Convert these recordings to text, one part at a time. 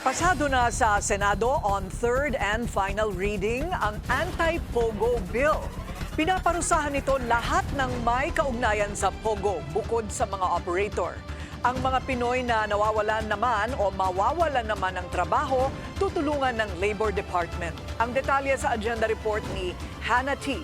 Pasado na sa Senado on third and final reading ang anti-POGO bill. Pinaparusahan nito lahat ng may kaugnayan sa POGO bukod sa mga operator. Ang mga Pinoy na nawawalan naman o mawawalan naman ng trabaho, tutulungan ng Labor Department. Ang detalye sa agenda report ni Hannah T.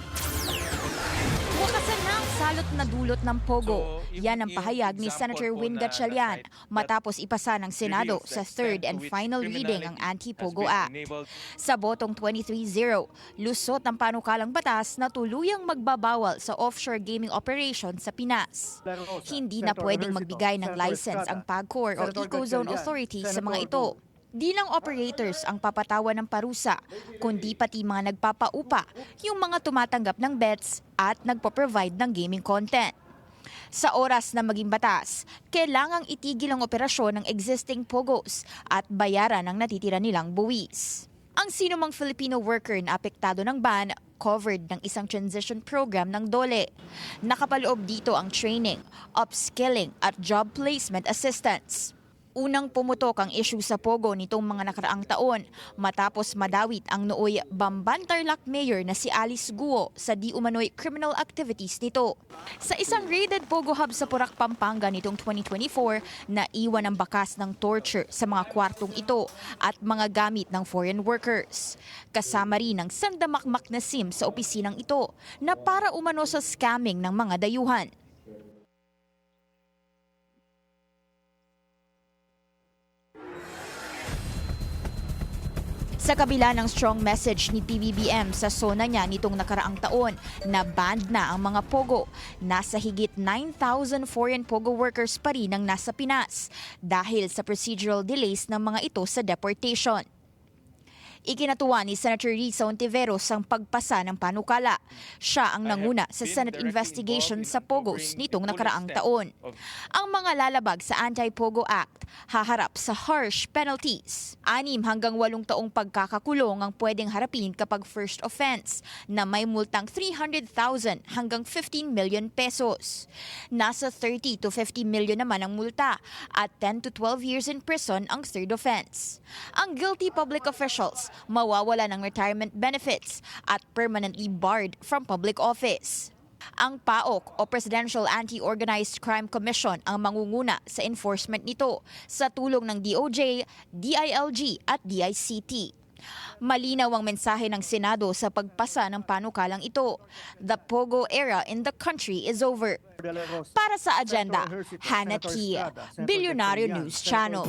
Wakasan na ang salot na dulot ng POGO. Yan ang pahayag ni Senator Win Gatchalian matapos ipasa ng Senado sa third and final reading ang Anti-POGO Act. Sa botong 23-0, lusot ang panukalang batas na tuluyang magbabawal sa offshore gaming operation sa Pinas. Hindi na pwedeng magbigay ng license ang PAGCOR o Ecozone Authority sa mga ito. Di lang operators ang papatawan ng parusa, kundi pati mga nagpapaupa, yung mga tumatanggap ng bets at nagpo-provide ng gaming content. Sa oras na maging batas, kailangang itigil ang operasyon ng existing POGOs at bayaran ang natitira nilang buwis. Ang sinumang Filipino worker na apektado ng ban, covered ng isang transition program ng DOLE. Nakapaloob dito ang training, upskilling at job placement assistance. Unang pumutok ang issue sa POGO nitong mga nakaraang taon matapos madawit ang nooy Bamban-Tarlac Mayor na si Alice Guo sa di umano'y criminal activities nito. Sa isang raided POGO hub sa Porac, Pampanga nitong 2024, naiwan ang bakas ng torture sa mga kwartong ito at mga gamit ng foreign workers. Kasama rin ang sandamakmak na SIM sa opisinang ito na para umano sa scamming ng mga dayuhan. Sa kabila ng strong message ni PBBM sa SONA niya nitong nakaraang taon na banned na ang mga POGO, nasa higit 9,000 foreign POGO workers pa rin ang nasa Pinas dahil sa procedural delays ng mga ito sa deportation. Ikinatuwa ni Senator Risa Ontiveros ang pagpasa ng panukala. Siya ang nanguna sa Senate investigation sa POGOs nitong nakaraang taon. Ang mga lalabag sa Anti-POGO Act haharap sa harsh penalties. 6 hanggang 8 taong pagkakakulong ang pwedeng harapin kapag first offense na may multang 300,000 hanggang 15 million pesos. Nasa 30 to 50 million naman ang multa at 10 to 12 years in prison ang third offense. Ang guilty public officials mawawala ng retirement benefits at permanently barred from public office. Ang PAOK o Presidential Anti-Organized Crime Commission ang mangunguna sa enforcement nito sa tulong ng DOJ, DILG at DICT. Malinaw ang mensahe ng Senado sa pagpasa ng panukalang ito. The POGO era in the country is over. Para sa agenda, Hannah T. Billionario News Channel.